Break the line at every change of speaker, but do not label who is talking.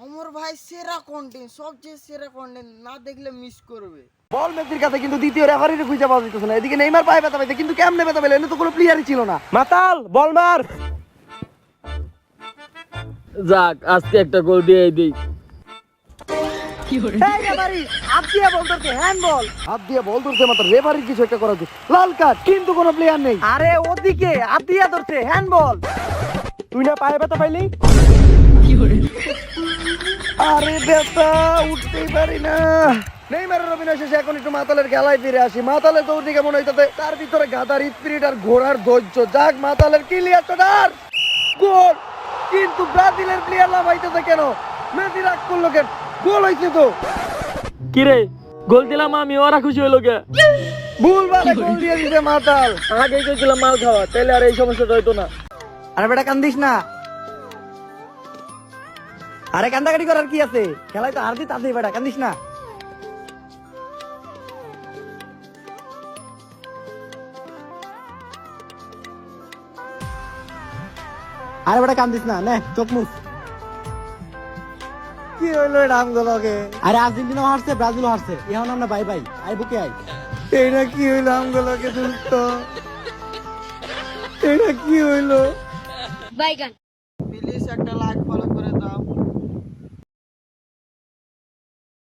অমর ভাই সেরা কন্টেন্ট, সবচেয়ে সেরা কন্টেন্ট, না দেখলে মিস করবে।
বল মেসির কাছে কিন্তু দ্বিতীয় রেফারির খুঁজে পাওয়া যেতেছে না। এদিকে নেইমার পায়ে ব্যথা পাইছে, কিন্তু কেমনে ব্যথা পেল? এনে তো কোনো প্লেয়ারই ছিল না।
মাতাল বল মার। যাক, আজকে একটা গোল দিয়ে দিই।
এই রেফারি হাত দিয়ে বল ধরছে, হ্যান্ডবল। হাত দিয়ে বল ধরছে মাত্র রেফারির কিছু একটা করা উচিত। লাল কার্ড, কিন্তু কোনো প্লেয়ার নেই। আরে ওদিকে হাত দিয়ে ধরছে, হ্যান্ডবল।
তুই না পায়ে ব্যথা পাইলি?
আরে ব্যথা, উঠতেই পারি না। নেইমারের অভিনয় শেষে এখন একটু মাতালের খেলায় ফিরে আসি। মাতালের দৌড় দিকে মনে হইতেছে তার ভিতরে গাদার স্পিরিট আর ঘোড়ার ধৈর্য। যাক, মাতালের ক্লিয়ার শটার গোল। কিন্তু ব্রাজিলের প্লেয়ার লাভ হইতেছে কেন? মেসি রাগ করলো কেন? গোল হইছে তো।
কিরে গোল দিলাম আমি, ওরা খুশি হইলো কে?
ভুল ভালে গোল দিয়ে দিছে মাতাল।
আগেই কইছিলাম মাল খাওয়া, তাইলে আর এই সমস্যাটা হইতো না।
আরে বেটা কান্দিস না। আরে কান্দাকাটি করার কি আছে? খেলায় তো হার জিত আছেই বেটা, কান্দিস না। আরে বেটা কান্দিস না, নে চোখ মুখ। কি হইলো এটা আমগুলোকে? আরে আর্জেন্টিনা হারছে, ব্রাজিলও হারছে, এখন আমরা বাই বাই। আই বুকে আই। এটা কি হইলো আমগুলোকে? দোস্ত এটা কি হইলো?
বাইগান।